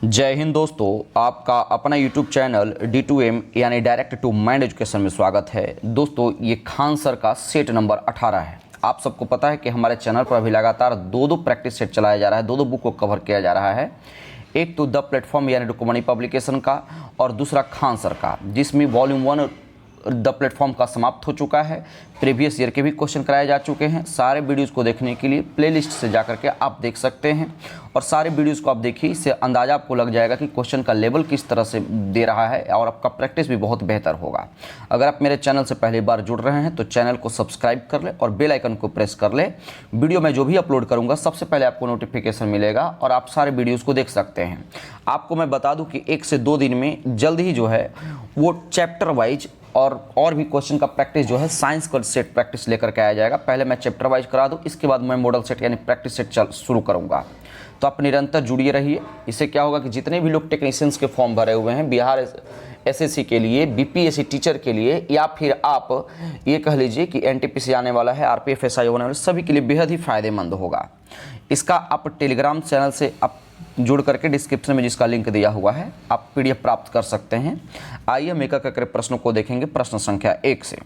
जय हिंद दोस्तों, आपका अपना YouTube चैनल D2M यानी डायरेक्ट टू माइंड एजुकेशन में स्वागत है। दोस्तों, ये खान सर का सेट नंबर 18 है। आप सबको पता है कि हमारे चैनल पर अभी लगातार दो प्रैक्टिस सेट चलाया जा रहा है, दो बुक को कवर किया जा रहा है। एक तो द प्लेटफॉर्म यानी डॉक्यूमेंट्री पब्लिकेशन का और दूसरा खान सर का, जिसमें वॉल्यूम 1 द प्लेटफॉर्म का समाप्त हो चुका है। प्रीवियस ईयर के भी क्वेश्चन कराए जा चुके हैं। सारे वीडियोस को देखने के लिए प्लेलिस्ट से जाकर के आप देख सकते हैं और सारे वीडियोस को आप देखिए, इससे अंदाज़ा आपको लग जाएगा कि क्वेश्चन का लेवल किस तरह से दे रहा है और आपका प्रैक्टिस भी बहुत बेहतर होगा। अगर आप मेरे चैनल से पहली बार जुड़ रहे हैं तो चैनल को सब्सक्राइब कर ले और बेल आइकन को प्रेस कर ले। वीडियो में जो भी अपलोड करूँगा सबसे पहले आपको नोटिफिकेशन मिलेगा और आप सारे वीडियोज़ को देख सकते हैं। आपको मैं बता दूँ कि 1 से 2 दिन में जल्द ही जो है वो चैप्टर वाइज और भी क्वेश्चन का प्रैक्टिस जो है साइंस का सेट प्रैक्टिस लेकर के आया जाएगा। पहले मैं चैप्टर वाइज करा दूं, इसके बाद मैं मॉडल सेट यानी प्रैक्टिस सेट शुरू करूंगा। तो आप निरंतर जुड़िए रहिए। इससे क्या होगा कि जितने भी लोग टेक्नीशियंस के फॉर्म भरे हुए हैं बिहार एसएससी के लिए, बीपीएससी टीचर के लिए, या फिर आप ये कह लीजिए कि एनटीपीसी आने वाला है, आरपीएफ एसआई होने वाला है, सभी के लिए बेहद ही फायदेमंद होगा। इसका आप टेलीग्राम चैनल से आप जुड़ करके डिस्क्रिप्शन में जिसका लिंक दिया हुआ है आप पीडीएफ प्राप्त कर सकते हैं। आइए हम एक एक करके प्रश्नों को देखेंगे। प्रश्न संख्या 1 से।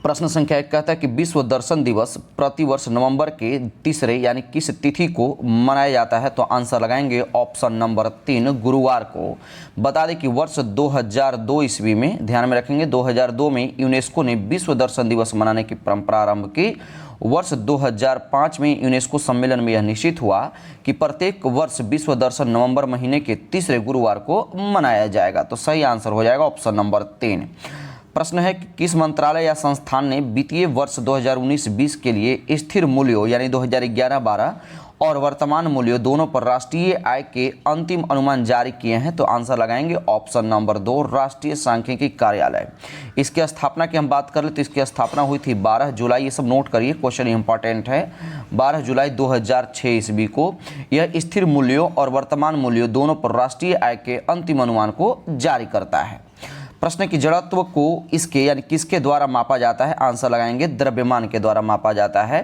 प्रश्न संख्या 1 कहता है कि विश्व दर्शन दिवस प्रतिवर्ष नवंबर के तीसरे यानी किस तिथि को मनाया जाता है? तो आंसर लगाएंगे ऑप्शन नंबर 3 गुरुवार को। बता दें कि वर्ष 2002 ईस्वी में, ध्यान में रखेंगे, 2002 में यूनेस्को ने विश्व दर्शन दिवस मनाने की परंपरा आरंभ की। वर्ष 2005 में यूनेस्को सम्मेलन में यह निश्चित हुआ कि प्रत्येक वर्ष विश्व दर्शन नवंबर महीने के तीसरे गुरुवार को मनाया जाएगा। तो सही आंसर हो जाएगा ऑप्शन नंबर 3। प्रश्न है कि किस मंत्रालय या संस्थान ने वित्तीय वर्ष 2019-20 के लिए स्थिर मूल्यों यानी 2011-12 और वर्तमान मूल्यों दोनों पर राष्ट्रीय आय के अंतिम अनुमान जारी किए हैं? तो आंसर लगाएंगे ऑप्शन नंबर 2 राष्ट्रीय सांख्यिकी कार्यालय। इसकी स्थापना की हम बात कर ले तो इसकी स्थापना हुई थी 12 जुलाई, ये सब नोट करिए, क्वेश्चन इंपॉर्टेंट है। 12 जुलाई 2006 ईस्वी को यह स्थिर मूल्यों और वर्तमान मूल्यों दोनों पर राष्ट्रीय आय के अंतिम अनुमान को जारी करता है। प्रश्न की जड़त्व को इसके यानी किसके द्वारा मापा जाता है? आंसर लगाएंगे द्रव्यमान के द्वारा मापा जाता है।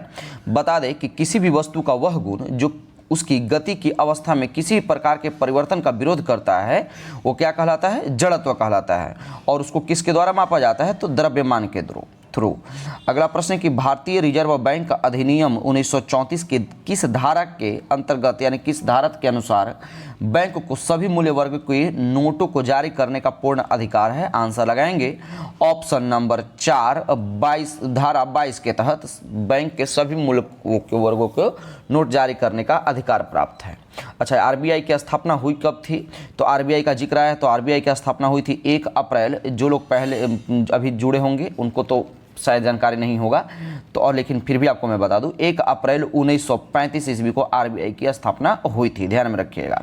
बता दें कि किसी भी वस्तु का वह गुण जो उसकी गति की अवस्था में किसी प्रकार के परिवर्तन का विरोध करता है वो क्या कहलाता है? जड़त्व कहलाता है। और उसको किसके द्वारा मापा जाता है? तो द्रव्यमान के थ्रू। अगला प्रश्न है कि भारतीय रिजर्व बैंक अधिनियम 1934 के किस धारा के अंतर्गत यानी किस धारा के अनुसार बैंक को सभी मूल्य वर्ग के नोटों को जारी करने का पूर्ण अधिकार है? आंसर लगाएंगे ऑप्शन नंबर 4 धारा 22 के तहत बैंक के सभी मूल्य वर्गों को नोट जारी करने का अधिकार प्राप्त है। अच्छा, आरबीआई की स्थापना हुई कब थी? तो आरबीआई का जिक्र आया तो आरबीआई की स्थापना हुई थी 1 अप्रैल। जो लोग पहले अभी जुड़े होंगे उनको तो शायद जानकारी नहीं होगा, तो और लेकिन फिर भी आपको मैं बता दूं 1 अप्रैल 1935 ईस्वी को आरबीआई की स्थापना हुई थी, ध्यान में रखिएगा।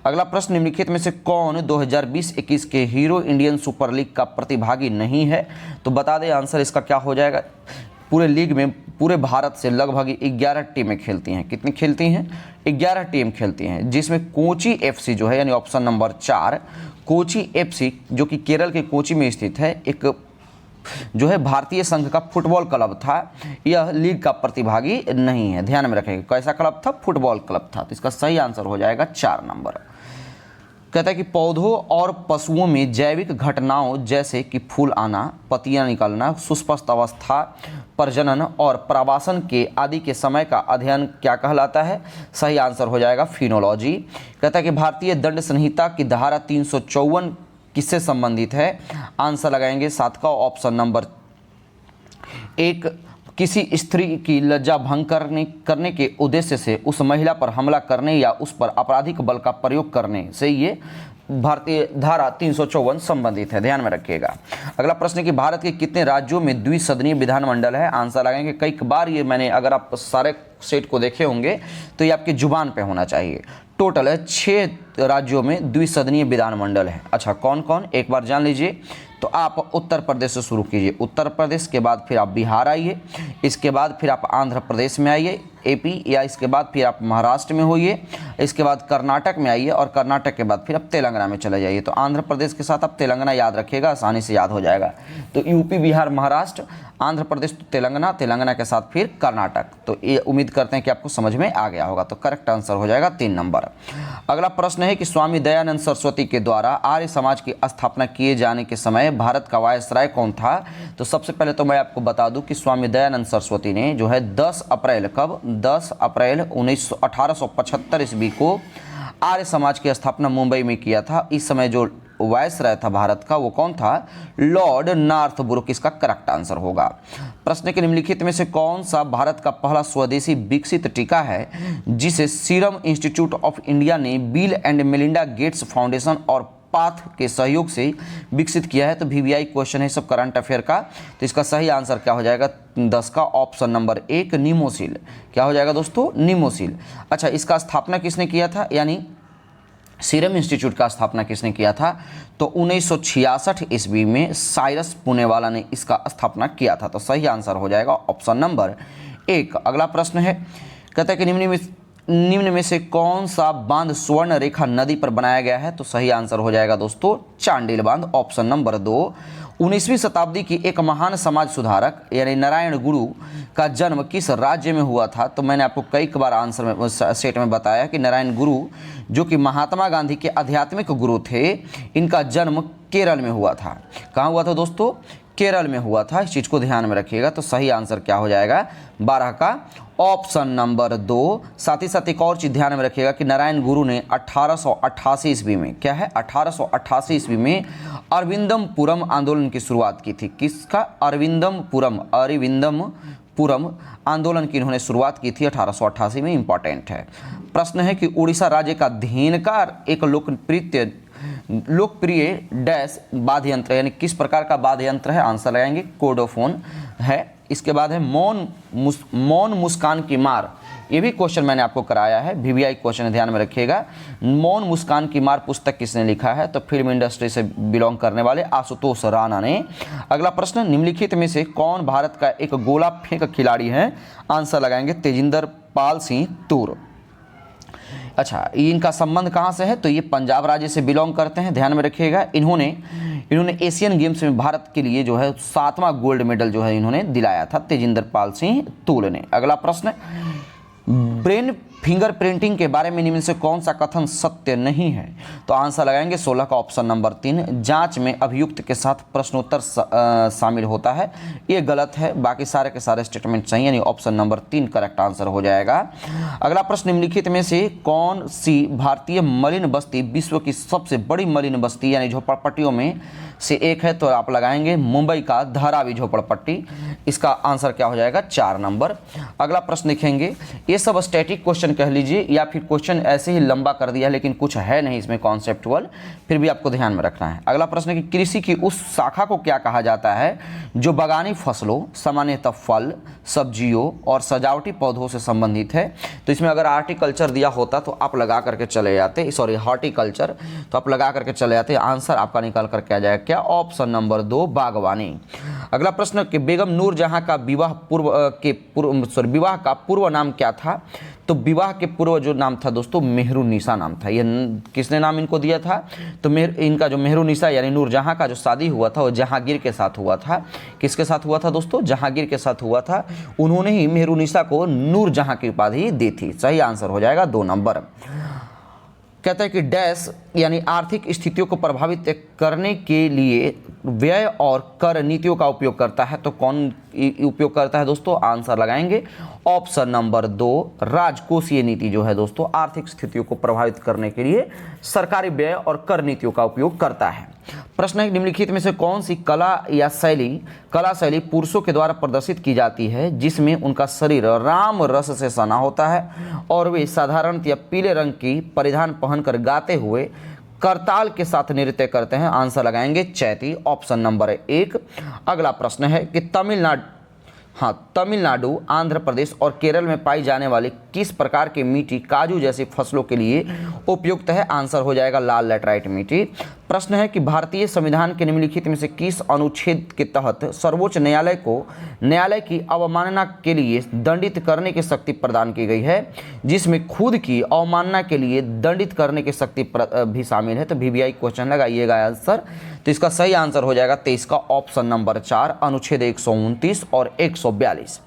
अगला प्रश्न, निम्नलिखित में से कौन 2020-21 के हीरो इंडियन सुपर लीग का प्रतिभागी नहीं है? तो बता दें आंसर इसका क्या हो जाएगा। पूरे लीग में पूरे भारत से लगभग 11 टीमें खेलती हैं। कितनी खेलती हैं? 11 टीम खेलती हैं, जिसमें कोची एफसी जो है यानी ऑप्शन नंबर 4 कोची एफसी जो कि केरल के कोची में स्थित है, एक जो है भारतीय संघ का फुटबॉल क्लब था। यह लीग का प्रतिभागी नहीं है, ध्यान में रखेंगे। कैसा क्लब था? फुटबॉल क्लब था। तो इसका सही आंसर हो जाएगा 4 नंबर। कहता है कि पौधों और पशुओं में जैविक घटनाओं जैसे कि फूल आना, पत्तियां निकलना, सुस्पष्ट अवस्था, प्रजनन और प्रवासन के आदि के समय का अध्ययन क्या कहलाता है? सही आंसर हो जाएगा फिनोलॉजी। कहता है कि भारतीय दंड संहिता की धारा 354 किससे संबंधित है? आंसर लगाएंगे 7 का ऑप्शन नंबर 1 किसी स्त्री की लज्जा भंग करने के उद्देश्य से उस महिला पर हमला करने या उस पर आपराधिक बल का प्रयोग करने से ये भारतीय धारा 354 संबंधित है, ध्यान में रखिएगा। अगला प्रश्न है कि भारत के कितने राज्यों में द्विसदनीय विधानमंडल है? आंसर लगाएंगे कई बार ये मैंने अगर आप सारे सेट को देखे होंगे तो ये आपके जुबान पे होना चाहिए। टोटल है 6 राज्यों में द्विसदनीय विधानमंडल है। अच्छा, कौन कौन? एक बार जान लीजिए। तो आप उत्तर प्रदेश से शुरू कीजिए, उत्तर प्रदेश के बाद फिर आप बिहार आइए, इसके बाद फिर आप आंध्र प्रदेश में आइए एपी, या इसके बाद फिर आप महाराष्ट्र में होइए, इसके बाद कर्नाटक में आइए और कर्नाटक के बाद फिर आप तेलंगाना में चले जाइए। तो आंध्र प्रदेश के साथ आप तेलंगाना याद रखिएगा, आसानी से याद हो जाएगा। तो यूपी, बिहार, महाराष्ट्र, आंध्र प्रदेश तो तेलंगाना, तेलंगाना के साथ फिर कर्नाटक। तो ये उम्मीद करते हैं कि आपको समझ में आ गया होगा। तो करेक्ट आंसर हो जाएगा 3 नंबर। अगला प्रश्न है कि स्वामी दयानंद सरस्वती के द्वारा आर्य समाज की स्थापना किए जाने के समय भारत का वायसराय कौन था? तो सबसे पहले तो मैं आपको बता दूं कि स्वामी दयानंद सरस्वती ने जो है 10 अप्रैल 1875 ईस्वी को आर्य समाज की स्थापना मुंबई में किया था। इस समय जो वायसराय था भारत का वो कौन था? लॉर्ड नॉर्थब्रुक इसका करेक्ट आंसर होगा। प्रश्न के निम्नलिखित में से कौन सा भारत का पहला स्वदेशी विकसित टीका है जिसे सीरम इंस्टीट्यूट ऑफ इंडिया ने bill and Melinda Gates foundation और पाथ के सहयोग से विकसित किया है? तो VVI क्वेश्चन है सब करंट अफेयर का। तो इसका सही आंसर क्या हो जाएगा 10 का? Option number 1 नीमोसिल। क्या हो जाएगा दोस्तों? नीमोसिल। अच्छा, इसका स्थापना किसने किया था, यानी सीरम इंस्टीट्यूट का स्थापना किसने किया था? तो 1966 ईस्वी में साइरस पुणेवाला ने इसका स्थापना किया था। तो सही आंसर हो जाएगा ऑप्शन नंबर 1। अगला प्रश्न है, कहता है कि निम्न में से कौन सा बांध स्वर्ण रेखा नदी पर बनाया गया है? तो सही आंसर हो जाएगा दोस्तों चांडिल बांध, ऑप्शन नंबर 2। 19वीं शताब्दी की एक महान समाज सुधारक यानी नारायण गुरु का जन्म किस राज्य में हुआ था? तो मैंने आपको कई बार आंसर में सेट में बताया कि नारायण गुरु जो कि महात्मा गांधी के आध्यात्मिक गुरु थे, इनका जन्म केरल में हुआ था। कहाँ हुआ था दोस्तों? केरल में हुआ था। इस चीज़ को ध्यान में रखिएगा। तो सही आंसर क्या हो जाएगा 12 का ऑप्शन नंबर 2। साथ ही साथ एक और चीज़ ध्यान में रखिएगा कि नारायण गुरु ने 1888 ईस्वी में, क्या है 1888 ईस्वी में अरविंदमपुरम आंदोलन की शुरुआत की थी। किसका? अरविंदमपुरम आंदोलन की इन्होंने शुरुआत की थी 1888 में। इंपॉर्टेंट है। प्रश्न है कि उड़ीसा राज्य का धेनुकार एक लोकप्रिय डैश वाद्य यंत्र यानी किस प्रकार का वाद्य यंत्र है? आंसर लगाएंगे कोडोफोन है। इसके बाद है मौन मुस्कान की मार। ये भी क्वेश्चन मैंने आपको कराया है, VVI क्वेश्चन ध्यान में रखिएगा। मौन मुस्कान की मार पुस्तक किसने लिखा है? तो फिल्म इंडस्ट्री से बिलोंग करने वाले आशुतोष राणा ने। अगला प्रश्न, निम्नलिखित में से कौन भारत का एक गोला फेंक खिलाड़ी है? आंसर लगाएंगे तेजिंदर पाल सिंह तूर। अच्छा, इनका संबंध कहाँ से है? तो ये पंजाब राज्य से बिलोंग करते हैं, ध्यान में रखिएगा। इन्होंने एशियन गेम्स में भारत के लिए जो है 7वां गोल्ड मेडल जो है इन्होंने दिलाया था, तेजिंदर पाल सिंह तूल ने। अगला प्रश्न, ब्रेन फिंगरप्रिंटिंग के बारे में निम्न से कौन सा कथन सत्य नहीं है? तो आंसर लगाएंगे 16 का ऑप्शन नंबर 3। जांच में अभियुक्त के साथ प्रश्नोत्तर शामिल होता है, ये गलत है। बाकी सारे के सारे स्टेटमेंट सही, यानी ऑप्शन नंबर 3 करेक्ट आंसर हो जाएगा। अगला प्रश्न, निम्नलिखित में से कौन सी भारतीय मलिन बस्ती विश्व की सबसे बड़ी मलिन बस्ती यानी झोपड़पट्टियों में से एक है? तो आप लगाएंगे मुंबई का धारावी झोपड़पट्टी। इसका आंसर क्या हो जाएगा 4 नंबर। अगला प्रश्न देखेंगे, ये सब स्टैटिक क्वेश्चन कह लीजिए या फिर क्वेश्चन ऐसे ही लंबा कर दिया लेकिन कुछ है नहीं इसमें कॉन्सेप्चुअल, फिर भी आपको ध्यान में रखना है। अगला प्रश्न है कि कृषि की उस शाखा को क्या कहा जाता है जो बागानी फसलों, सामान्यतः फल, सब्जियों और सजावटी पौधों से संबंधित है? तो इसमें अगर आर्टिकल्चर दिया होता तो आप लगा करके चले जाते, सॉरी हॉर्टिकल्चर, तो आप लगा करके चले जाते। आंसर आपका निकाल करके आ जाएगा क्या? ऑप्शन नंबर 2 बागवानी। अगला प्रश्न कि बेगम नूरजहां का विवाह का पूर्व नाम क्या था? तो विवाह के पूर्व जो नाम था दोस्तों मेहरुनिसा नाम था। ये किसने नाम इनको दिया था? तो इनका जो मेहरुनिसा यानी नूरजहां का जो शादी हुआ था वो जहांगीर के साथ हुआ था। किसके साथ हुआ था दोस्तों? जहांगीर के साथ हुआ था। उन्होंने ही मेहरुनिसा को नूरजहां की उपाधि दी थी। सही आंसर हो जाएगा 2 नंबर। कहता है कि डैश यानी आर्थिक स्थितियों को प्रभावित करने के लिए व्यय और कर नीतियों का उपयोग करता है। तो कौन उपयोग करता है दोस्तों? आंसर लगाएंगे ऑप्शन नंबर 2 राजकोषीय नीति जो है दोस्तों आर्थिक स्थितियों को प्रभावित करने के लिए सरकारी व्यय और कर नीतियों का उपयोग करता है। प्रश्न है, निम्नलिखित में से कौन सी कला शैली पुरुषों के द्वारा प्रदर्शित की जाती है जिसमें उनका शरीर राम रस से सना होता है और वे साधारणतः या पीले रंग की परिधान पहनकर गाते हुए करताल के साथ नृत्य करते हैं? आंसर लगाएंगे चैती, ऑप्शन नंबर 1। अगला प्रश्न है कि हाँ, तमिलनाडु, आंध्र प्रदेश और केरल में पाई जाने वाली किस प्रकार की मिट्टी काजू जैसी फसलों के लिए उपयुक्त है? आंसर हो जाएगा लाल लैटराइट मिट्टी। प्रश्न है कि भारतीय संविधान के निम्नलिखित में से किस अनुच्छेद के तहत सर्वोच्च न्यायालय को न्यायालय की अवमानना के लिए दंडित करने की शक्ति प्रदान की गई है, जिसमें खुद की अवमानना के लिए दंडित करने की शक्ति भी शामिल है? तो VVI क्वेश्चन लगाइएगा आंसर। तो इसका सही आंसर हो जाएगा 23 का ऑप्शन नंबर 4, अनुच्छेद 129 और 142।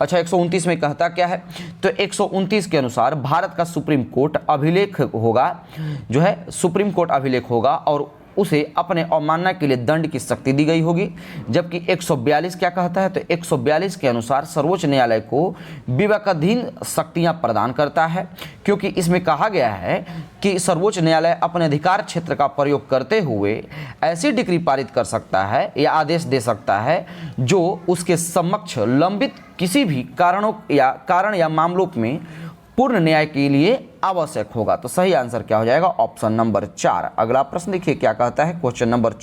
अच्छा, 129 में कहता क्या है? तो 129 के अनुसार भारत का सुप्रीम कोर्ट अभिलेख होगा, जो है सुप्रीम कोर्ट अभिलेख होगा और उसे अपने अवमानना के लिए दंड की शक्ति दी गई होगी। जबकि 142 क्या कहता है? तो 142 के अनुसार सर्वोच्च न्यायालय को विवेकाधीन शक्तियां प्रदान करता है, क्योंकि इसमें कहा गया है कि सर्वोच्च न्यायालय अपने अधिकार क्षेत्र का प्रयोग करते हुए ऐसी डिक्री पारित कर सकता है या आदेश दे सकता है जो उसके समक्ष लंबित किसी भी कारण या मामलों में पूर्ण न्याय के लिए आवश्यक होगा। तो सही आंसर क्या हो जाएगा? Option number 4। अगला प्रश्न देखिए क्या कहता है, क्वेश्चन नंबर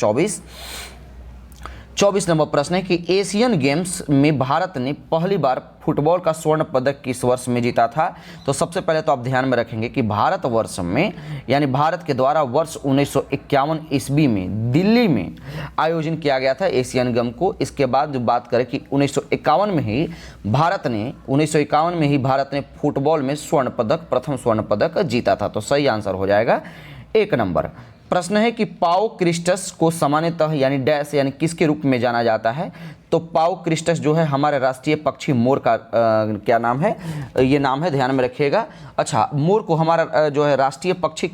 24 नंबर प्रश्न है कि एशियन गेम्स में भारत ने पहली बार फुटबॉल का स्वर्ण पदक किस वर्ष में जीता था? तो सबसे पहले तो आप ध्यान में रखेंगे कि भारतवर्ष में, यानी भारत के द्वारा वर्ष 1951 ईस्वी में दिल्ली में आयोजन किया गया था एशियन गेम को। इसके बाद जो बात करें कि 1951 में ही भारत ने फुटबॉल में प्रथम स्वर्ण पदक जीता था। तो सही आंसर हो जाएगा 1 नंबर। प्रश्न है कि पाओ क्रिस्टस को सामान्यतः यानी डैश यानी किसके रूप में जाना जाता है? तो पाओ क्रिस्टस जो है हमारे राष्ट्रीय पक्षी मोर का क्या नाम है? ये नाम है, ध्यान में रखिएगा। अच्छा, मोर को हमारा जो है राष्ट्रीय पक्षी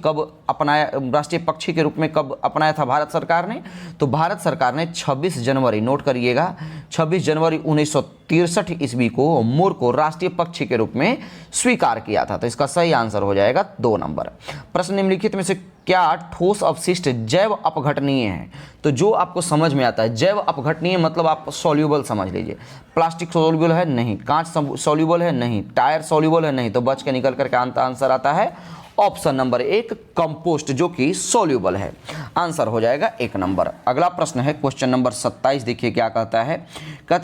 के रूप में कब अपनाया था भारत सरकार ने? तो भारत सरकार ने 26 जनवरी, नोट करिएगा, 26 जनवरी 1963 ईस्वी को मोर को राष्ट्रीय पक्षी के रूप में स्वीकार किया था। तो इसका सही आंसर हो जाएगा 2 नंबर। प्रश्न निम्नलिखित में से क्या ठोस अपशिष्ट जैव अपघटनीय है? तो जो आपको समझ में आता है जैव अपघटनीय मतलब आप सॉल्यूबल समझ लीजिए। प्लास्टिक सॉल्यूबल है? नहीं। कांच सॉल्यूबल है? नहीं। टायर सॉल्यूबल है? नहीं। तो बच के निकल करके आंसर आता है ऑप्शन नंबर 1 कंपोस्ट, जो कि सॉल्यूबल है। आंसर हो जाएगा 1 नंबर। अगला प्रश्न है क्वेश्चन नंबर 27। देखिए क्या कहता है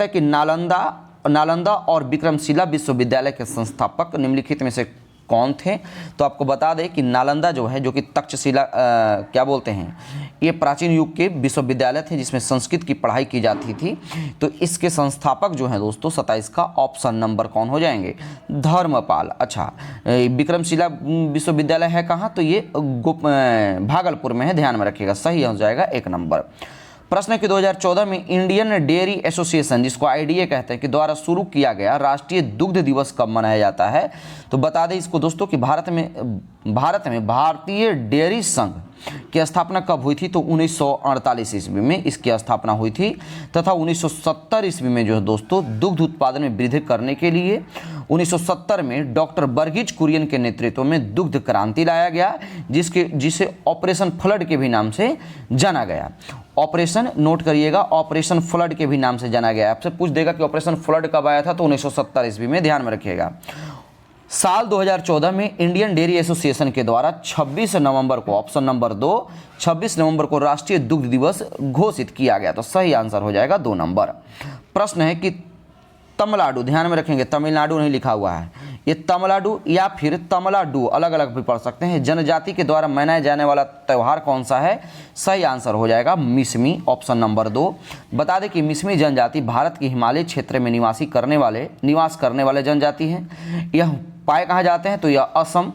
कि नालंदा और विक्रमशिला विश्वविद्यालय के संस्थापक निम्नलिखित में से कौन थे? तो आपको बता दें कि नालंदा जो है, जो कि तक्षशिला क्या बोलते हैं, ये प्राचीन युग के विश्वविद्यालय थे जिसमें संस्कृत की पढ़ाई की जाती थी। तो इसके संस्थापक जो हैं दोस्तों 27 का ऑप्शन नंबर कौन हो जाएंगे? धर्मपाल। अच्छा, विक्रमशिला विश्वविद्यालय है कहाँ? तो ये भागलपुर में है, ध्यान में रखिएगा। सही हो जाएगा 1 नंबर। प्रश्न है कि 2014 में इंडियन डेयरी एसोसिएशन, जिसको IDA कहते हैं, कि द्वारा शुरू किया गया राष्ट्रीय दुग्ध दिवस कब मनाया जाता है? तो बता दें इसको दोस्तों कि भारत में भारतीय डेयरी संघ की स्थापना कब हुई थी? तो 1948 ईस्वी में इसकी स्थापना हुई थी, तथा 1970 ईस्वी में जो है दोस्तों दुग्ध उत्पादन में वृद्धि करने के लिए 1970 में डॉक्टर वर्गीज कुरियन के नेतृत्व में दुग्ध क्रांति लाया गया, जिसे ऑपरेशन फ्लड के भी नाम से जाना गया। ऑपरेशन, नोट करिएगा, ऑपरेशन फ्लड के भी नाम से जाना गया। आपसे पूछ देगा कि ऑपरेशन फ्लड कब आया था? तो 1970 ईस्वी में, ध्यान में रखिएगा। साल 2014 में इंडियन डेयरी एसोसिएशन के द्वारा 26 नवंबर को, ऑप्शन नंबर 2, 26 नवंबर को राष्ट्रीय दुग्ध दिवस घोषित किया गया। तो सही आंसर हो जाएगा 2 नंबर। प्रश्न है कि तमिलनाडु, ध्यान में रखेंगे तमिलनाडु नहीं लिखा हुआ है, ये तमिलनाडु या फिर तमिलनाडु अलग अलग भी पढ़ सकते हैं, जनजाति के द्वारा मनाया जाने वाला त्यौहार कौन सा है? सही आंसर हो जाएगा मिसमी, ऑप्शन नंबर 2। बता दें कि मिसमी जनजाति भारत के हिमालय क्षेत्र में निवास करने वाले जनजाति हैं। यह पाए कहाँ जाते हैं? तो यह असम,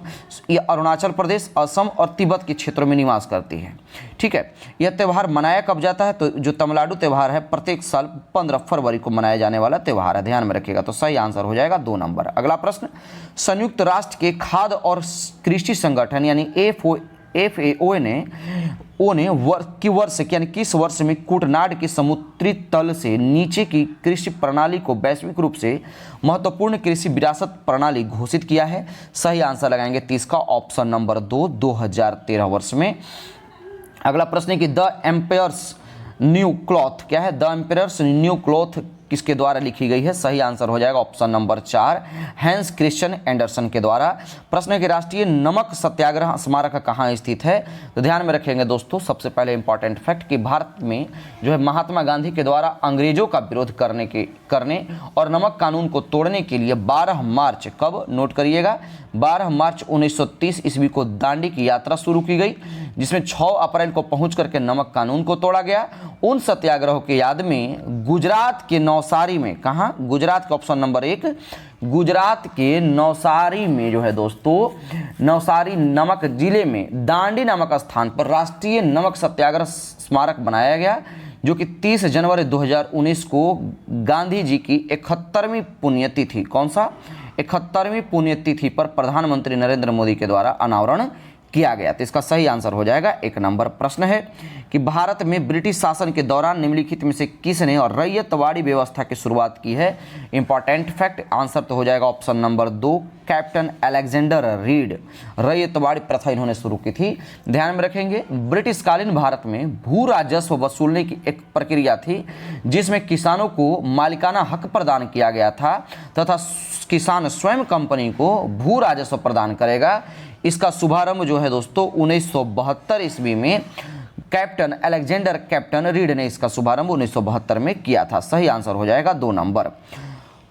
यह अरुणाचल प्रदेश, असम और तिब्बत के क्षेत्रों में निवास करती है। ठीक है, यह त्यौहार मनाया कब जाता है? तो जो तमिलनाडु त्यौहार है प्रत्येक साल 15 फरवरी को मनाया जाने वाला त्यौहार है, ध्यान में रखिएगा। तो सही आंसर हो जाएगा 2 नंबर। अगला प्रश्न, संयुक्त राष्ट्र के खाद्य और कृषि संगठन यानी FAO ने किस वर्ष में कुटनाड के समुद्री तल से नीचे की कृषि प्रणाली को वैश्विक रूप से महत्वपूर्ण कृषि विरासत प्रणाली घोषित किया है? सही आंसर लगाएंगे 30 का ऑप्शन नंबर 2, 2013 वर्ष में। अगला प्रश्न है कि द एम्पायर्स न्यू क्लॉथ क्या है? द एम्पायर्स न्यू क्लॉथ किसके द्वारा लिखी गई है? सही आंसर हो जाएगा option number 4, Hans Christian Anderson के द्वारा। प्रश्न है कि राष्ट्रीय नमक सत्याग्रह स्मारक कहाँ स्थित है? तो ध्यान में रखेंगे दोस्तों, सबसे पहले इंपॉर्टेंट फैक्ट कि भारत में जो है महात्मा गांधी के द्वारा अंग्रेजों का विरोध करने और नमक कानून को तोड़ने के लिए 12 मार्च, कब नोट करिएगा, 12 मार्च 1930 ईस्वी को दांडी की यात्रा शुरू की गई, जिसमें 6 अप्रैल को पहुंच करके नमक कानून को तोड़ा गया। उन सत्याग्रहों की याद में गुजरात के नवसारी में, कहाँ? गुजरात का ऑप्शन नंबर 1, गुजरात के नवसारी में जो है दोस्तों, नवसारी नमक जिले में दांडी नामक स्थान पर राष्ट्रीय नमक सत्याग्रह स्मारक बनाया गया, जो कि 30 जनवरी 2019 को गांधी जी की 71वीं पुण्यतिथि, कौन सा? 71वीं पुण्यतिथि पर प्रधानमंत्री नरेंद्र मोदी के द्वारा अनावरण किया गया। तो इसका सही आंसर हो जाएगा 1 नंबर। प्रश्न है कि भारत में ब्रिटिश शासन के दौरान निम्नलिखित में से किसने और रैयतवाड़ी व्यवस्था की शुरुआत की है? इंपॉर्टेंट फैक्ट, आंसर तो हो जाएगा option number 2, captain Alexander read ryotwari प्रथा इन्होंने शुरू की थी। ध्यान में रखेंगे, ब्रिटिश कालीन भारत में भू राजस्व वसूलने की एक प्रक्रिया थी, जिसमें किसानों को मालिकाना हक प्रदान किया गया था तथा किसान स्वयं कंपनी को भू राजस्व प्रदान करेगा। इसका शुभारंभ जो है दोस्तों 1972 ईस्वी में कैप्टन रीड ने इसका शुभारंभ 1972 में किया था। सही आंसर हो जाएगा 2 नंबर।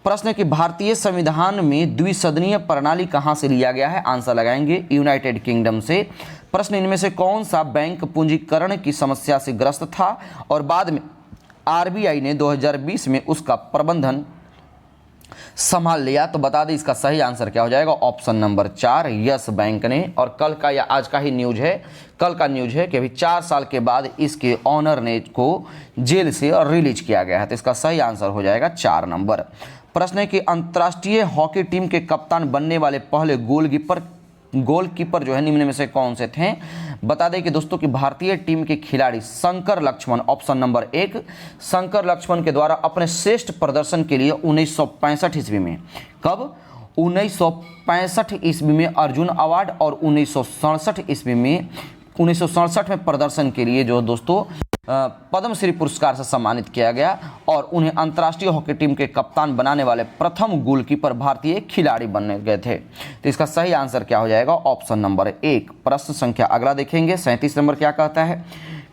प्रश्न है कि भारतीय संविधान में द्विसदनीय प्रणाली कहां से लिया गया है? आंसर लगाएंगे यूनाइटेड किंगडम से। प्रश्न, इनमें से कौन सा बैंक पूंजीकरण की समस्या से ग्रस्त था और बाद में आरबीआई ने 2020 में उसका प्रबंधन संभाल लिया? तो बता दें इसका सही आंसर क्या हो जाएगा, ऑप्शन नंबर 4, यस बैंक ने। और कल का या आज का ही न्यूज है, कल का न्यूज है कि अभी 4 साल के बाद इसके ऑनर ने को जेल से रिलीज किया गया है। तो इसका सही आंसर हो जाएगा 4 नंबर। प्रश्न है कि अंतर्राष्ट्रीय हॉकी टीम के कप्तान बनने वाले पहले गोलकीपर जो है निम्न में से कौन से थे? बता दें कि दोस्तों कि भारतीय टीम के खिलाड़ी शंकर लक्ष्मण, ऑप्शन नंबर 1, शंकर लक्ष्मण के द्वारा अपने श्रेष्ठ प्रदर्शन के लिए 1965 ईस्वी में, कब? 1965 ईस्वी में अर्जुन अवार्ड और 1967 ईस्वी में 1967 में प्रदर्शन के लिए जो दोस्तों पद्मश्री पुरस्कार से सम्मानित किया गया और उन्हें अंतर्राष्ट्रीय हॉकी टीम के कप्तान बनाने वाले प्रथम गोलकीपर भारतीय खिलाड़ी बनने गए थे। तो इसका सही आंसर क्या हो जाएगा, ऑप्शन नंबर 1। प्रश्न संख्या अगला देखेंगे, 37 नंबर क्या कहता है?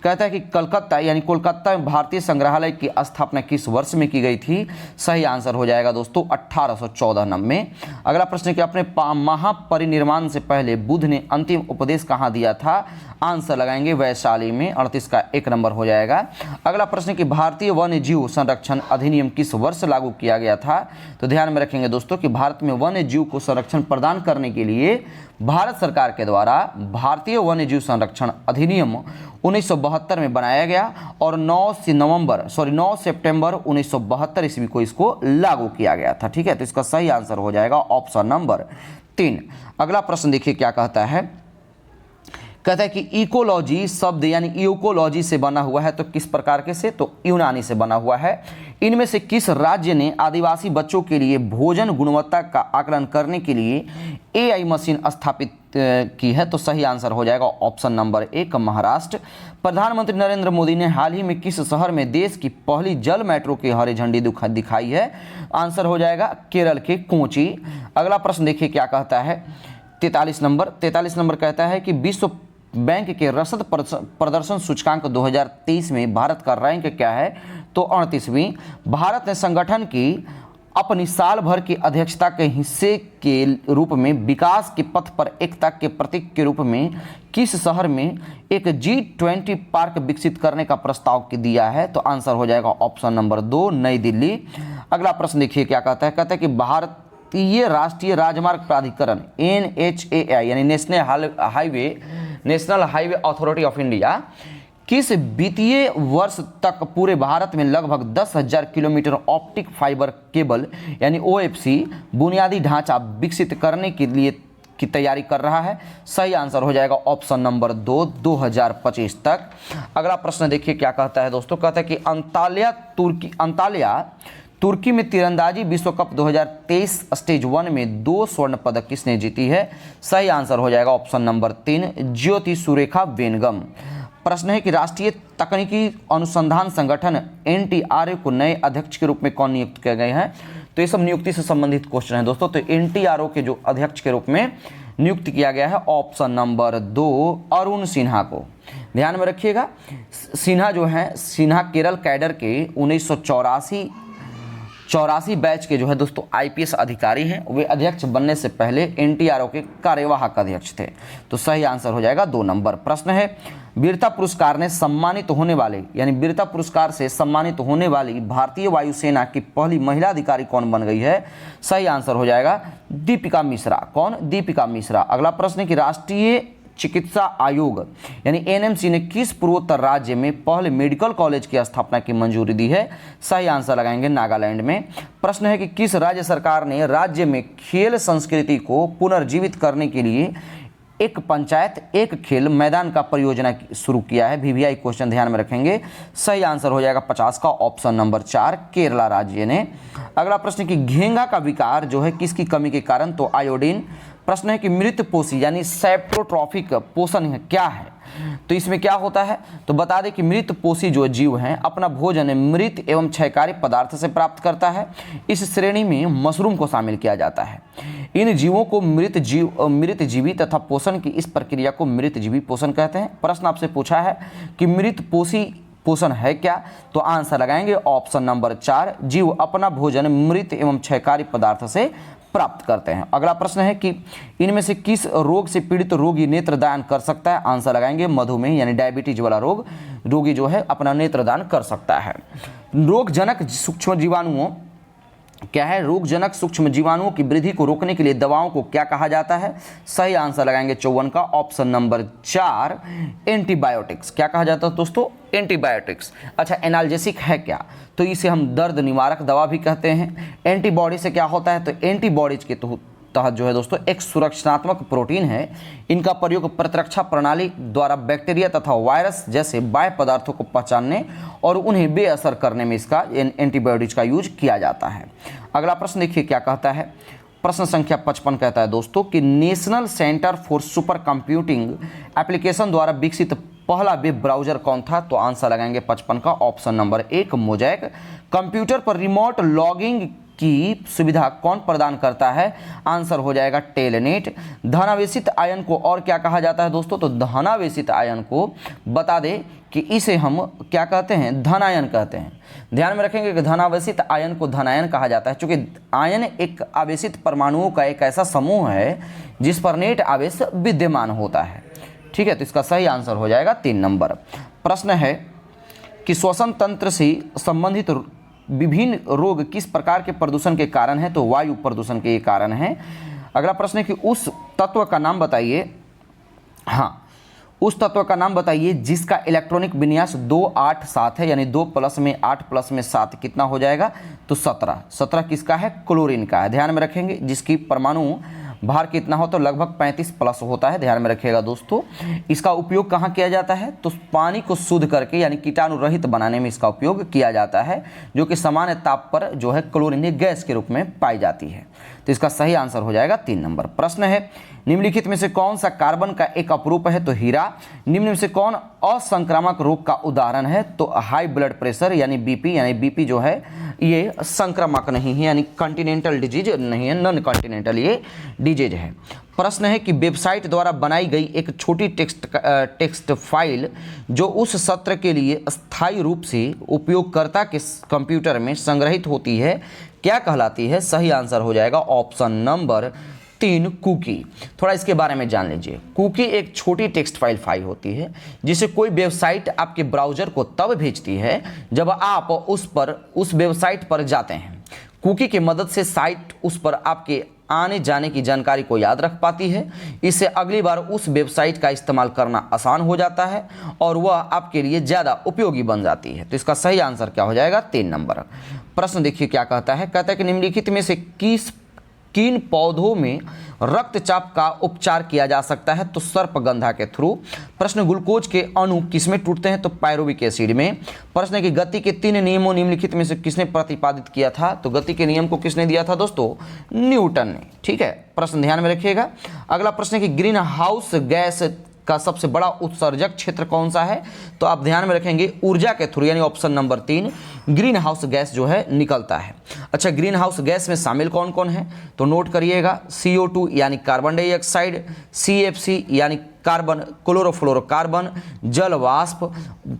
कहता है कि कलकत्ता यानी कोलकाता में भारतीय संग्रहालय की स्थापना किस वर्ष में की गई थी? सही आंसर हो जाएगा दोस्तों 1814 में। अगला प्रश्न कि अपने महापरिनिर्वाण से पहले बुद्ध ने अंतिम उपदेश कहाँ दिया था? आंसर लगाएंगे वैशाली में। 38 का 1 नंबर हो जाएगा। अगला प्रश्न कि भारतीय वन्य जीव संरक्षण अधिनियम किस वर्ष लागू किया गया था? तो ध्यान में रखेंगे दोस्तों कि भारत में वन्य जीव को संरक्षण प्रदान करने के लिए भारत सरकार के द्वारा भारतीय वन्य जीव संरक्षण अधिनियम 1972 में बनाया गया और 9 सितंबर 1972 ईस्वी को इसको लागू किया गया था। ठीक है, तो इसका सही आंसर हो जाएगा ऑप्शन नंबर 3। अगला प्रश्न देखिए क्या कहता है? कहता है कि इकोलॉजी शब्द यानी इकोलॉजी से बना हुआ है तो किस प्रकार के से? तो यूनानी से बना हुआ है। इनमें से किस राज्य ने आदिवासी बच्चों के लिए भोजन गुणवत्ता का आकलन करने के लिए एआई मशीन स्थापित की है? तो सही आंसर हो जाएगा ऑप्शन नंबर 1, महाराष्ट्र। प्रधानमंत्री नरेंद्र मोदी ने हाल ही में किस शहर में देश की पहली जल मेट्रो की हरी झंडी दिखाई है? आंसर हो जाएगा केरल के कोची। अगला प्रश्न देखिए क्या कहता है? 43 नंबर कहता है कि विश्व बैंक के रसद प्रदर्शन सूचकांक 2023 में भारत का रैंक क्या है? तो 38वीं। भारत ने संगठन की अपनी साल भर की अध्यक्षता के हिस्से के रूप में विकास के पथ पर एकता के प्रतीक के रूप में किस शहर में एक G20 पार्क विकसित करने का प्रस्ताव दिया है? तो आंसर हो जाएगा ऑप्शन नंबर 2, नई दिल्ली। अगला प्रश्न देखिए क्या कहता है? कहता है कि भारतीय राष्ट्रीय राजमार्ग प्राधिकरण NHAI यानी national highway authority of India किस वित्तीय वर्ष तक पूरे भारत में लगभग 10,000 किलोमीटर ऑप्टिक फाइबर केबल यानी OFC बुनियादी ढांचा विकसित करने के लिए की तैयारी कर रहा है? सही आंसर हो जाएगा ऑप्शन नंबर 2, 2025 तक। अगला प्रश्न देखिए क्या कहता है दोस्तों? कहता है कि अंताल्या तुर्की में तीरंदाजी विश्व कप 2023 स्टेज 1 में 2 स्वर्ण पदक किसने जीती है? सही आंसर हो जाएगा ऑप्शन नंबर 3, ज्योति सुरेखा वेनगम। प्रश्न है कि राष्ट्रीय तकनीकी अनुसंधान संगठन NTRA को नए अध्यक्ष के रूप में कौन नियुक्त किए गए हैं? तो ये सब नियुक्ति से संबंधित क्वेश्चन है दोस्तों। तो NTRA के जो अध्यक्ष के रूप में नियुक्त किया गया है ऑप्शन नंबर 2 अरुण सिन्हा को। ध्यान में रखिएगा, सिन्हा जो है, सिन्हा केरल कैडर के 1984 बैच के जो है दोस्तों IPS अधिकारी हैं। वे अध्यक्ष बनने से पहले NTRA के कार्यवाहक अध्यक्ष थे। तो सही आंसर हो जाएगा 2 नंबर। प्रश्न है वीरता पुरस्कार ने सम्मानित होने वाले, यानी वीरता पुरस्कार से सम्मानित होने वाली भारतीय वायुसेना की पहली महिला अधिकारी कौन बन गई है? सही आंसर हो जाएगा दीपिका मिश्रा। कौन? दीपिका मिश्रा। अगला प्रश्न है कि राष्ट्रीय चिकित्सा आयोग यानी NMC ने किस पूर्वोत्तर राज्य में पहले मेडिकल कॉलेज की स्थापना की मंजूरी दी है? सही आंसर लगाएंगे नागालैंड में। प्रश्न है कि किस राज्य सरकार ने राज्य में खेल संस्कृति को पुनर्जीवित करने के लिए एक पंचायत एक खेल मैदान का परियोजना शुरू किया है? VVI क्वेश्चन ध्यान में रखेंगे। सही आंसर हो जाएगा 50 का ऑप्शन नंबर 4 केरला राज्य ने। अगला प्रश्न है कि घेंघा का विकार जो है किसकी कमी के कारण? तो आयोडीन। प्रश्न है कि मृत पोषी यानी सेप्टोट्रॉफिक पोषण क्या है? तो इसमें क्या होता है? तो बता दें कि मृत पोषी जो जीव हैं अपना भोजन मृत एवं क्षयकारी पदार्थ से प्राप्त करता है। इस श्रेणी में मशरूम को शामिल किया जाता है। इन जीवों को मृत जीवी तथा पोषण की इस प्रक्रिया को मृत जीवी पोषण कहते हैं। प्रश्न आपसे पूछा है कि मृत पोषी पोषण है क्या? तो आंसर लगाएंगे ऑप्शन नंबर 4 जीव अपना भोजन मृत एवं क्षयकारी पदार्थ से प्राप्त करते हैं। अगला प्रश्न है कि इनमें से किस रोग से पीड़ित रोगी नेत्रदान कर सकता है? आंसर लगाएंगे मधुमेह यानी डायबिटीज वाला रोगी जो है अपना नेत्रदान कर सकता है। रोगजनक सूक्ष्म जीवाणुओं क्या है? रोगजनक सूक्ष्म जीवाणुओं की वृद्धि को रोकने के लिए दवाओं को क्या कहा जाता है? सही आंसर लगाएंगे 54 का ऑप्शन नंबर 4 एंटीबायोटिक्स। क्या कहा जाता है दोस्तों? एंटीबायोटिक्स। अच्छा, एनाल्जेसिक है क्या? तो इसे हम दर्द निवारक दवा भी कहते हैं। एंटीबॉडी से क्या होता है? तो एंटीबॉडीज के तहत जो है दोस्तों एक सुरक्षात्मक प्रोटीन है। इनका प्रयोग प्रतिरक्षा प्रणाली द्वारा बैक्टीरिया तथा वायरस जैसे बाह्य पदार्थों को पहचानने और उन्हें बेअसर करने में इसका एंटीबायोटिक्स का यूज किया जाता है। अगला प्रश्न देखिए क्या कहता है। प्रश्न संख्या 55 कहता है दोस्तों कि national centre for super computing application द्वारा विकसित पहला वेब ब्राउजर कौन था? तो आंसर लगाएंगे 55 का ऑप्शन नंबर 1 मोजैक। कंप्यूटर पर रिमोट लॉगिंग की सुविधा कौन प्रदान करता है? आंसर हो जाएगा टेलनेट। धनावेशित आयन को और क्या कहा जाता है दोस्तों? तो धनावेशित आयन को बता दें कि इसे हम क्या कहते हैं? धनायन कहते हैं। ध्यान में रखेंगे कि धनावेशित आयन को धनायन कहा जाता है क्योंकि आयन एक आवेशित परमाणुओं का एक ऐसा समूह है जिस पर नेट आवेश विद्यमान होता है। ठीक है, तो इसका सही आंसर हो जाएगा 3 नंबर। प्रश्न है कि श्वसन तंत्र से संबंधित विभिन्न रोग किस प्रकार के प्रदूषण के कारण है? तो वायु प्रदूषण के कारण है। अगला प्रश्न है कि उस तत्व का नाम बताइए। हाँ, उस तत्व का नाम बताइए जिसका इलेक्ट्रॉनिक विन्यास 287 है, यानी 2 प्लस में 8 प्लस में 7 कितना हो जाएगा? तो 17 किसका है? क्लोरीन का है। ध्यान में रखेंगे जिसकी परमाणु भार कितना हो? तो लगभग 35 प्लस होता है। ध्यान में रखिएगा दोस्तों। इसका उपयोग कहाँ किया जाता है? तो पानी को शुद्ध करके यानी कीटाणु रहित बनाने में इसका उपयोग किया जाता है, जो कि सामान्य ताप पर जो है क्लोरीन गैस के रूप में पाई जाती है। तो इसका सही आंसर हो जाएगा 3 नंबर। प्रश्न है निम्नलिखित में से कौन सा कार्बन का एक अपरूप है? तो हीरा। निम्न में से कौन असंक्रामक रोग का उदाहरण है? तो हाई ब्लड प्रेशर यानी बीपी जो है ये संक्रामक नहीं है, यानी कॉन्टिनेंटल डिजीज नहीं है, नॉन कॉन्टिनेंटल ये डिजीज है। प्रश्न है कि वेबसाइट द्वारा बनाई गई एक छोटी टेक्स्ट फाइल जो उस सत्र के लिए स्थायी रूप से उपयोगकर्ता के कंप्यूटर में संग्रहित होती है क्या कहलाती है? सही आंसर हो जाएगा ऑप्शन नंबर 3 कुकी। थोड़ा इसके बारे में जान लीजिए। कुकी एक छोटी टेक्स्ट फाइल होती है जिसे कोई वेबसाइट आपके ब्राउज़र को तब भेजती है जब आप उस वेबसाइट पर जाते हैं। कुकी की मदद से साइट उस पर आपके आने जाने की जानकारी को याद रख पाती है। इससे अगली बार उस वेबसाइट का इस्तेमाल करना आसान हो जाता है और वह आपके लिए ज़्यादा उपयोगी बन जाती है। तो इसका सही आंसर क्या हो जाएगा? 3 नंबर। प्रश्न देखिए क्या कहता है। कहता है कि निम्नलिखित में से किन पौधों में रक्तचाप का उपचार किया जा सकता है? तो सर्पगंधा के थ्रू। प्रश्न ग्लूकोज के अणु किसमें टूटते हैं? तो पायरुविक एसिड में। प्रश्न है कि गति के 3 नियमों निम्नलिखित में से किसने प्रतिपादित किया था? तो गति के नियम को किसने दिया था दोस्तों? न्यूटन ने। ठीक है, प्रश्न ध्यान में रखिएगा। अगला प्रश्न है कि ग्रीन हाउस गैस का सबसे बड़ा उत्सर्जक क्षेत्र कौन सा है? तो आप ध्यान में रखेंगे ऊर्जा के थ्रू, यानी option number 3 green house gas जो है निकलता है। अच्छा, ग्रीन हाउस गैस में शामिल कौन कौन है? तो नोट करिएगा, CO2 यानी कार्बन डाइऑक्साइड, CFC यानी कार्बन क्लोरोफ्लोरोकार्बन, जल वाष्प,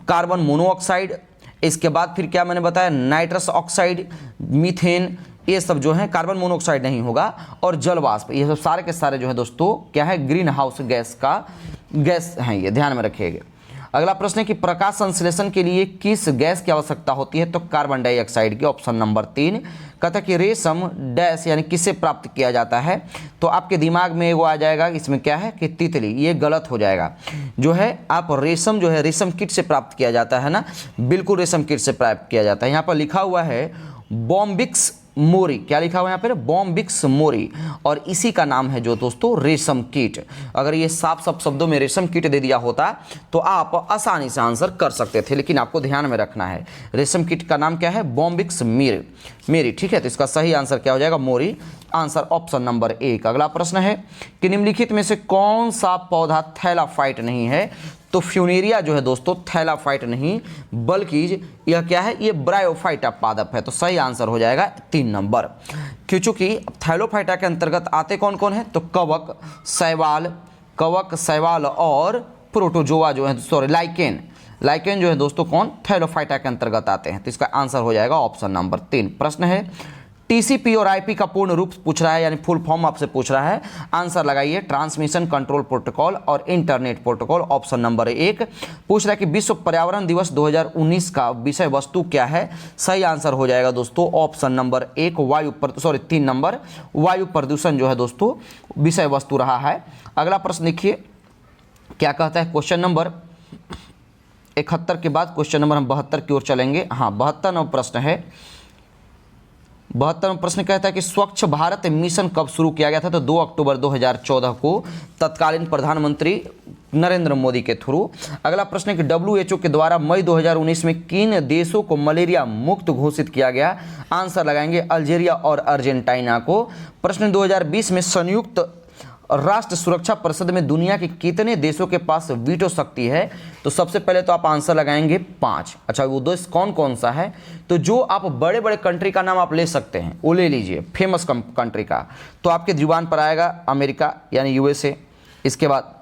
कार्बन मोनोऑक्साइड, इसके बाद फिर क्या मैंने बताया, नाइट्रस ऑक्साइड, मीथेन, ये सब जो है कार्बन मोनोऑक्साइड नहीं होगा, और जल वाष्प, ये सब सारे के सारे जो है दोस्तों क्या है, ग्रीन हाउस गैस का गैस हैं, ये ध्यान में रखिएगा। अगला प्रश्न है कि प्रकाश संश्लेषण के लिए किस गैस की आवश्यकता होती है? तो कार्बन डाइऑक्साइड की, ऑप्शन नंबर 3। कहता है कि रेशम डैश यानी किससे प्राप्त किया जाता है? तो आपके दिमाग में वो आ जाएगा, इसमें क्या है कि तितली, ये गलत हो जाएगा। जो है आप रेशम जो है रेशम कीट से प्राप्त किया जाता है ना, बिल्कुल रेशम कीट से प्राप्त किया जाता है। यहाँ पर लिखा हुआ है बॉम्बिक्स मोरी, क्या लिखा हुआ है यहाँ पर? बॉम्बिक्स मोरी, और इसी का नाम है जो दोस्तों रेशम कीट। अगर ये साफ साफ शब्दों में रेशम कीट दे दिया होता तो आप आसानी से आंसर कर सकते थे, लेकिन आपको ध्यान में रखना है रेशम कीट का नाम क्या है? बॉम्बिक्स मेरी, ठीक है। तो इसका सही आंसर क्या हो जाएगा? मोरी, आंसर ऑप्शन नंबर 1। अगला प्रश्न है कि निम्नलिखित में से कौन सा पौधा थैलाफाइट नहीं है? तो फ्यूनेरिया जो है दोस्तों थैलाफाइट नहीं, बल्कि यह क्या है? ये ब्रायोफाइटा पादप है। तो सही आंसर हो जाएगा 3 नंबर। क्योंकि थैलोफाइटा के अंतर्गत आते कौन कौन है? तो कवक, शैवाल और प्रोटोजोआ जो है, सॉरी लाइकेन जो है दोस्तों कौन? थैलोफाइटा के अंतर्गत आते हैं। तो इसका आंसर हो जाएगा ऑप्शन नंबर 3। प्रश्न है TCP और IP का पूर्ण रूप पूछ रहा है, यानी फुल फॉर्म आपसे पूछ रहा है। आंसर लगाइए, ट्रांसमिशन कंट्रोल प्रोटोकॉल और इंटरनेट प्रोटोकॉल, ऑप्शन नंबर 1। पूछ रहा है कि विश्व पर्यावरण दिवस 2019 का विषय वस्तु क्या है? सही आंसर हो जाएगा दोस्तों ऑप्शन नंबर 1 3 नंबर वायु प्रदूषण जो है दोस्तों विषय वस्तु रहा है। अगला प्रश्न देखिए क्या कहता है। क्वेश्चन नंबर 71 के बाद क्वेश्चन नंबर हम 72 की ओर चलेंगे। हाँ, 72वां प्रश्न है। 72वां प्रश्न कहता है कि स्वच्छ भारत मिशन कब शुरू किया गया था? तो 2 अक्टूबर 2014 को तत्कालीन प्रधानमंत्री नरेंद्र मोदी के थ्रू। अगला प्रश्न है कि WHO के द्वारा मई 2019 में किन देशों को मलेरिया मुक्त घोषित किया गया? आंसर लगाएंगे अल्जीरिया और अर्जेंटीना को। प्रश्न 2020 में संयुक्त राष्ट्र सुरक्षा परिषद में दुनिया के कितने देशों के पास वीटो शक्ति है? तो सबसे पहले तो आप आंसर लगाएंगे 5। अच्छा, वो देश कौन कौन सा है? तो जो आप बड़े बड़े कंट्री का नाम आप ले सकते हैं वो ले लीजिए, फेमस कंट्री का। तो आपके जुबान पर आएगा अमेरिका यानी USA, इसके बाद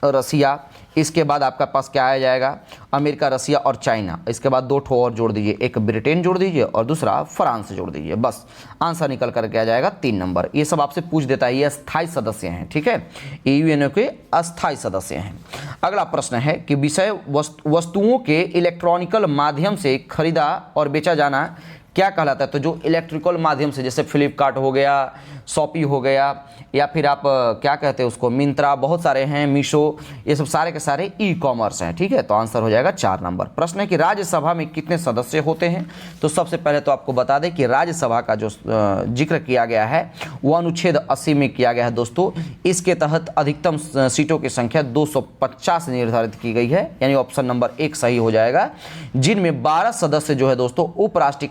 रसिया, इसके बाद आपका पास क्या आ जाएगा? अमेरिका, रसिया और चाइना। इसके बाद 2 ठो और जोड़ दीजिए, एक ब्रिटेन जोड़ दीजिए और दूसरा फ्रांस जोड़ दीजिए। बस आंसर निकल कर के आ जाएगा 3 नंबर। ये सब आपसे पूछ देता है, ये अस्थायी सदस्य हैं, ठीक है, EU के अस्थायी सदस्य हैं। अगला प्रश्न है कि विषय वस्तुओं के इलेक्ट्रॉनिकल माध्यम से खरीदा और बेचा जाना क्या कहलाता है? तो जो इलेक्ट्रिकल माध्यम से, जैसे फ्लिपकार्ट हो गया, शॉपी हो गया, या फिर आप क्या कहते हैं उसको, मिंत्रा, बहुत सारे हैं, मीशो, ये सब सारे के सारे ई-कॉमर्स हैं, ठीक है। तो आंसर हो जाएगा 4 नंबर। प्रश्न है कि राज्यसभा में कितने सदस्य होते हैं? तो सबसे पहले तो आपको बता दें कि राज्यसभा का जो जिक्र किया गया है वो अनुच्छेद 80 में किया गया है दोस्तों। इसके तहत अधिकतम सीटों की संख्या 250 निर्धारित की गई है, यानी ऑप्शन नंबर 1 सही हो जाएगा, जिनमें 12 सदस्य जो है दोस्तों उपराष्ट्रपति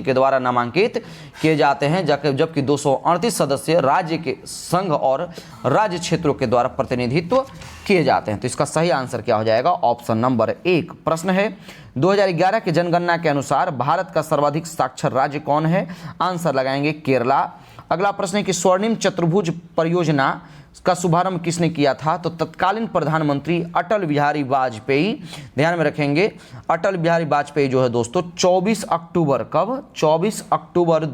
के द्वारा नामांकित किए जाते हैं, जबकि 238 सदस्य राज्य के संघ और राज्य क्षेत्रों के द्वारा प्रतिनिधित्व किए जाते हैं। तो इसका सही आंसर क्या हो जाएगा? Option number 1। प्रश्न है 2011 की जनगणना के अनुसार भारत का सर्वाधिक साक्षर राज्य कौन है? आंसर लगाएंगे केरला। अगला प्रश्न है कि स्वर्णिम चतुर्भुज परियोजना का शुभारंभ किसने किया था? तो तत्कालीन प्रधानमंत्री अटल बिहारी वाजपेयी। ध्यान में रखेंगे, अटल बिहारी वाजपेयी जो है दोस्तों 24 अक्टूबर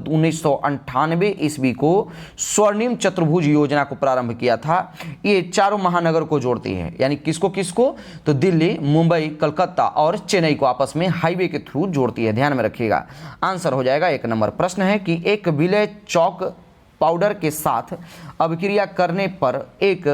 1998 ईस्वी को स्वर्णिम चतुर्भुज योजना को प्रारंभ किया था। ये चारों महानगर को जोड़ती है, यानी किसको किसको? तो दिल्ली, मुंबई, कलकत्ता और चेन्नई को आपस में हाईवे के थ्रू जोड़ती है। ध्यान में रखिएगा, आंसर हो जाएगा 1 नंबर। प्रश्न है कि एक विलय चौक पाउडर के साथ अभिक्रिया करने पर एक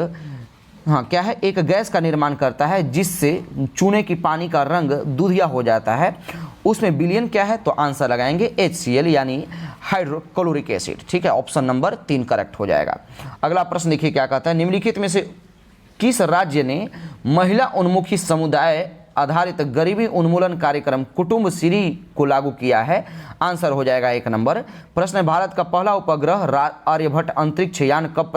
गैस का निर्माण करता है जिससे चूने की पानी का रंग दूधिया हो जाता है, उसमें विलयन क्या है? तो आंसर लगाएंगे HCl यानी हाइड्रोक्लोरिक एसिड, ठीक है, ऑप्शन नंबर 3 करेक्ट हो जाएगा। अगला प्रश्न देखिए क्या कहता है, निम्नलिखित में से किस राज्य ने महिला उन्मुखी समुदाय आधारित गरीबी उन्मूलन कार्यक्रम कुटुंब श्री को लागू किया है? आंसर हो जाएगा 1 नंबर। प्रश्न है, भारत का पहला उपग्रह आर्यभट्ट अंतरिक्ष यान कब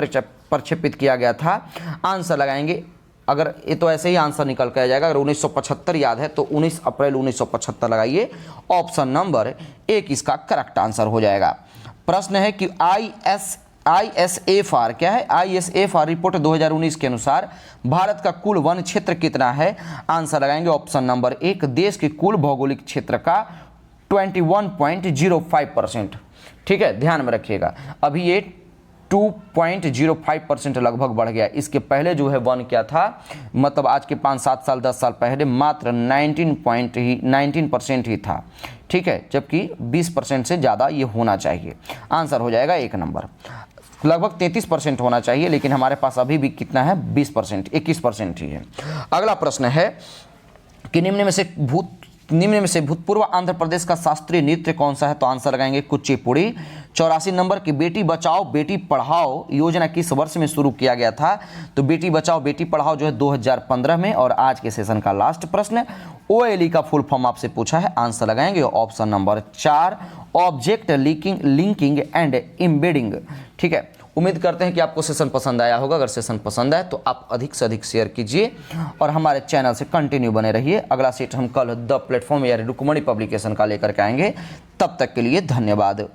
प्रक्षेपित किया गया था? आंसर लगाएंगे, अगर ये तो ऐसे ही आंसर निकल कर आ जाएगा। अगर 1975 याद है तो 19 अप्रैल 1975 लगाइए। ऑप्शन नंबर 1 इसका करेक्ट आंसर हो जाएगा। प्रश्न है कि ISFR क्या है? ISFR रिपोर्ट 2019 के अनुसार भारत का कुल वन क्षेत्र कितना है? आंसर लगाएंगे ऑप्शन नंबर 1, देश के कुल भौगोलिक क्षेत्र का 21.05%। ठीक है, ध्यान में रखिएगा, अभी ये 2.05% लगभग बढ़ गया। इसके पहले जो है वन क्या था, मतलब आज के 5-7 साल 10 साल पहले मात्र 19% ही था। ठीक है, जबकि 20% से ज़्यादा ये होना चाहिए। आंसर हो जाएगा 1 नंबर। लगभग 33% होना चाहिए, लेकिन हमारे पास अभी भी कितना है? 20%, 21% ही है। अगला प्रश्न है कि निम्न में से भूतपूर्व आंध्र प्रदेश का शास्त्रीय नृत्य कौन सा है? तो आंसर लगाएंगे कुचिपुड़ी। 84 नंबर की बेटी बचाओ बेटी पढ़ाओ योजना किस वर्ष में शुरू किया गया था? तो बेटी बचाओ बेटी पढ़ाओ जो है 2015 में। और आज के सेशन का लास्ट प्रश्न, OLE का फुल फॉर्म आपसे पूछा है। आंसर लगाएंगे option number 4, object linking and embedding. ठीक है, उम्मीद करते हैं कि आपको सेशन पसंद आया होगा। अगर सेशन पसंद आए तो आप अधिक से अधिक शेयर कीजिए और हमारे चैनल से कंटिन्यू बने रहिए। अगला सेट हम कल द प्लेटफॉर्म या रुकमणी पब्लिकेशन का लेकर के आएंगे। तब तक के लिए धन्यवाद।